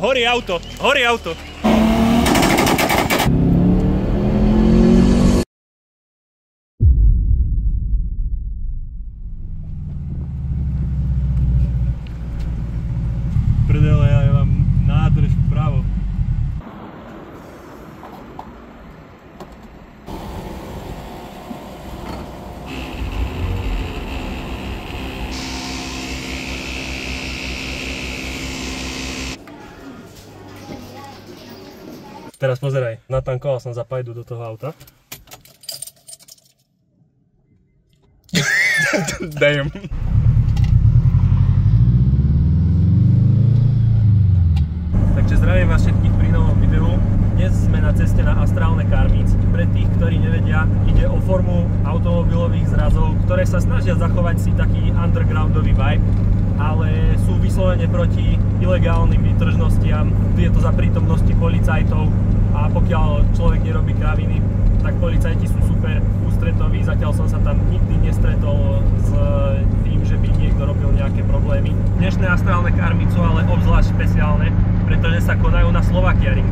Horí auto, horí auto. Prdele, ja mám nádrž vpravo. Teraz pozeraj, natankoval som za pajdu do toho auta. Damn. Takže zdravím vás všetkých pri novom videu. Dnes sme na ceste na Astrálne Car Meets. Pre tých, ktorí nevedia, ide o formu automobilových zrazov, ktoré sa snažia zachovať si taký undergroundový vibe, ale sú vyslovene proti ilegálnym výtržnostiam. Je to za prítomnosti policajtov a pokiaľ človek nerobí kraviny, tak policajti sú super ústretoví. Zatiaľ som sa tam nikdy nestretol s tým, že by niekto robil nejaké problémy. Dnešné Astrálne Car Meets sú ale obzvlášť špeciálne, pretože sa konajú na Slovakia Ring.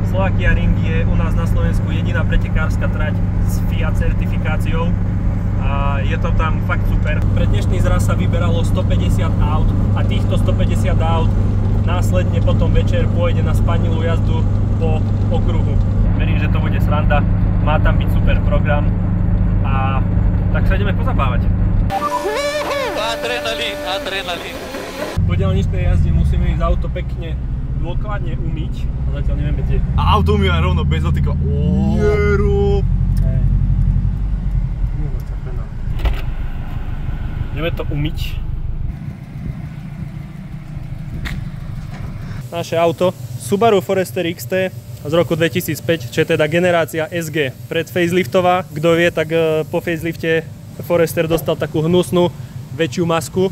Slovakia Ring je u nás na Slovensku jediná pretekárska trať s FIA certifikáciou a je to tam fakt super. Pre dnešný zraz sa vyberalo 150 aut a týchto 150 aut následne potom večer pôjde na spanilú jazdu po okruhu. Verím, že to bude sranda, má tam byť super program a tak sa ideme pozabávať. Adrenalín, adrenalín. Po diaľničnej jazde musíme ísť auto pekne dôkladne umyť, a zatiaľ nevieme kde. A auto umýva rovno bez dotyku. Jeru. Ideme to umyť. Naše auto Subaru Forester XT z roku 2005, čo je teda generácia SG pred faceliftová. Kto vie, tak po facelifte Forester dostal takú hnusnú väčšiu masku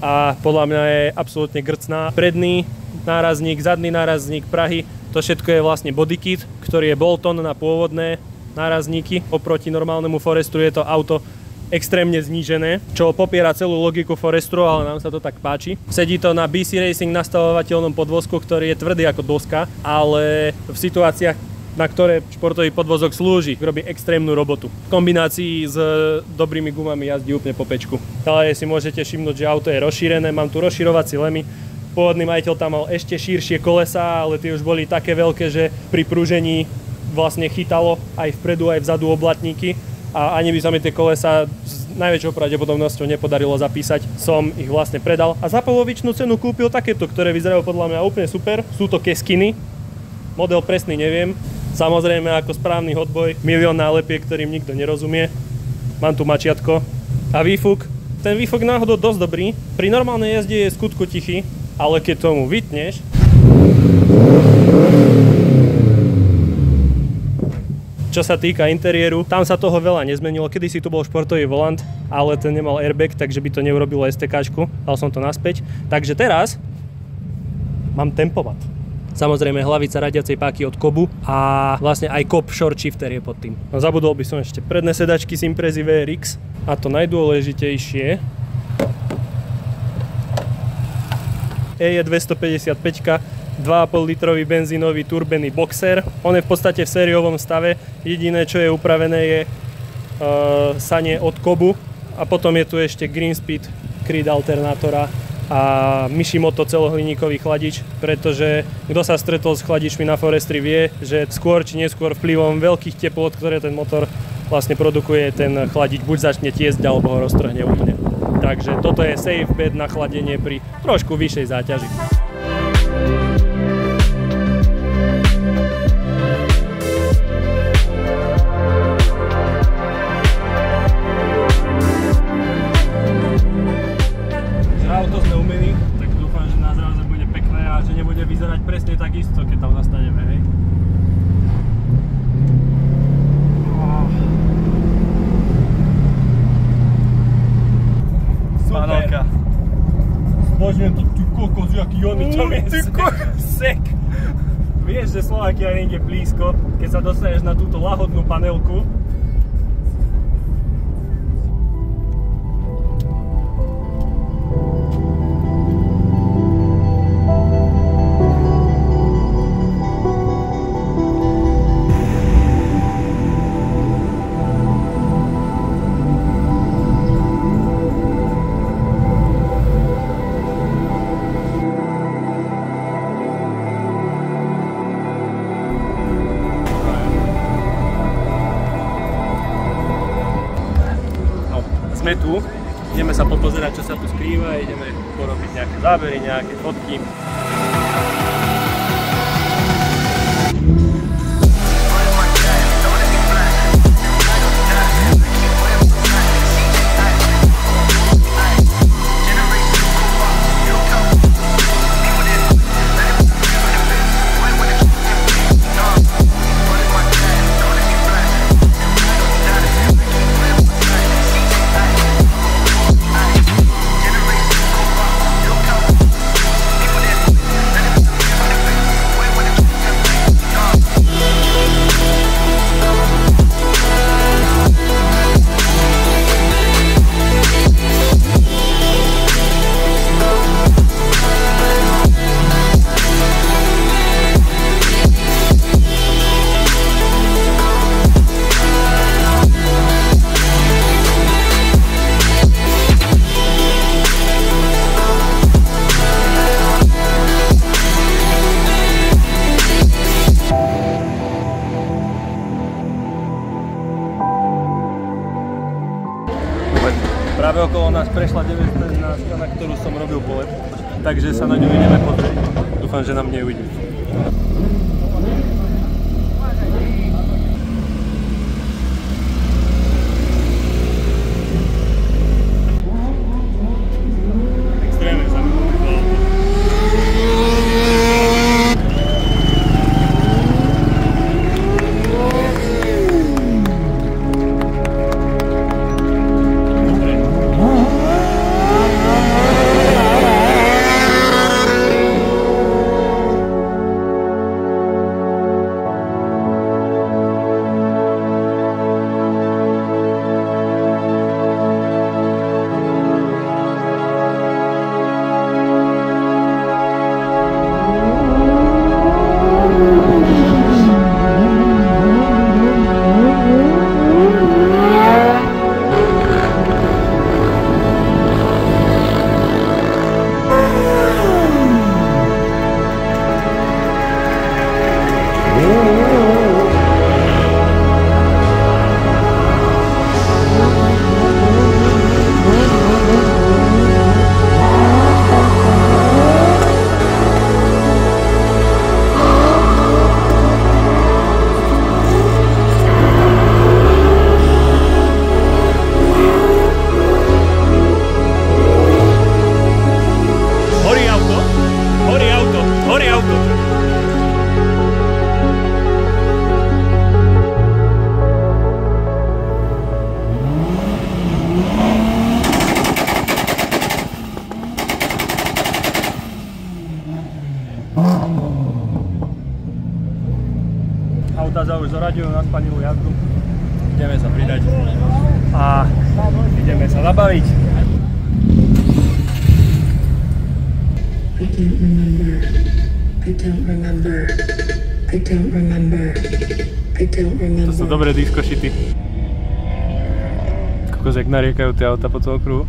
a podľa mňa je absolútne grcná. Predný nárazník, zadný nárazník, prahy, to všetko je vlastne bodykit, ktorý je Bolton na pôvodné nárazníky. Oproti normálnemu Forestru je to auto extrémne znížené, čo popiera celú logiku Forestru, ale nám sa to tak páči. Sedí to na BC Racing nastavovateľnom podvozku, ktorý je tvrdý ako doska, ale v situáciách, na ktoré športový podvozok slúži, robí extrémnu robotu. V kombinácii s dobrými gumami jazdí úplne po pečku. Ale si môžete všimnúť, že auto je rozšírené, mám tu rozširovací lemy. Pôvodný majiteľ tam mal ešte širšie kolesá, ale tie už boli také veľké, že pri prúžení vlastne chytalo aj vpredu, aj vzadu oblatníky. A ani by sa mi tie kolesa s najväčšou pravdepodobnosťou nepodarilo zapísať. Som ich vlastne predal a za polovičnú cenu kúpil takéto, ktoré vyzerajú podľa mňa úplne super. Sú to Keskiny, model presný neviem. Samozrejme ako správny hotboy, milión nálepiek, ktorým nikto nerozumie. Mám tu mačiatko a výfuk. Ten výfuk náhodou dosť dobrý. Pri normálnej jazde je skutku tichý, ale keď tomu vytneš, čo sa týka interiéru, tam sa toho veľa nezmenilo. Kedysi tu bol športový volant, ale ten nemal airbag, takže by to neurobilo STK-čku. Dal som to naspäť. Takže teraz mám tempomat. Samozrejme hlavica radiacej páky od Kobu a vlastne aj Cob short shifter je pod tým. No, zabudol by som ešte predné sedačky z Imprezy VRX a to najdôležitejšie je 255, 2,5 litrový benzínový turbený boxer. On je v podstate v sériovom stave. Jediné, čo je upravené, je sanie od Kobu. A potom je tu ešte Greenspeed Creed alternátora a Mishimoto celohliníkový chladič, pretože kto sa stretol s chladičmi na Forestri vie, že skôr či neskôr vplyvom veľkých teplôt, ktoré ten motor vlastne produkuje, ten chladič buď začne tiesť, alebo ho roztrhne úplne. Takže toto je safe bet na chladenie pri trošku vyššej záťaži. Auto sme umyli, tak dúfam, že na zraze bude pekné a že nebude vyzerať presne tak isto, keď tam zastaneme, hej. Super. Zbožňujem to, ty kokos, jaký Jony, čo mi je sek. Vieš, že Slovakia Ring je blízko, keď sa dostaneš na túto lahodnú panelku. sme tu, ideme sa popozerať, čo sa tu skrýva, ideme porobiť nejaké zábery, nejaké fotky. Práve okolo nás prešla 911, na ktorú som robil polet, takže sa na ňu ideme pozrieť. Dúfam, že nám neujde. Extrémne sa mi ľúbilo. Auta už zoraďujú na spanilú jazdu. Ideme sa pridať a ideme sa zabaviť. To sú dobré diskošity. Kokos, jak nariekajú tie auta po celom kruhu.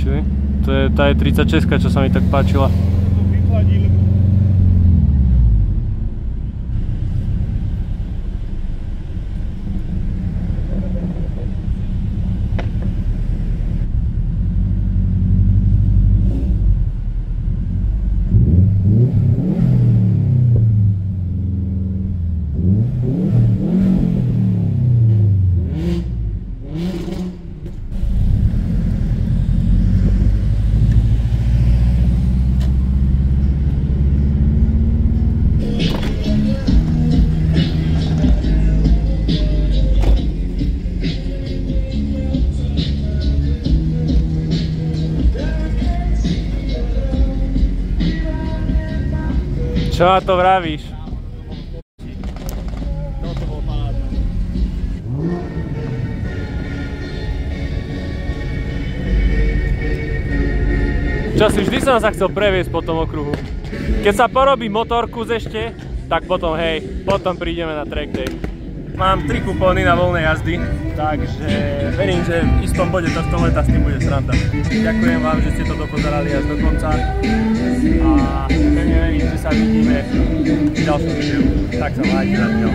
Či? Tá je 36, čo sa mi tak páčila. Čo na to vravíš? No to bol pádne. Čo si, vždy som sa chcel previesť po tom okruhu. Keď sa porobí motorkus ešte, tak potom hej, potom prídeme na track day. Mám 3 kupóny na voľné jazdy, takže verím, že v istom bode tohto leta s tým bude sranda. Ďakujem vám, že ste to dopozerali až do konca a pevne verím, že sa vidíme v ďalšom videu. Tak sa majte zatiaľ.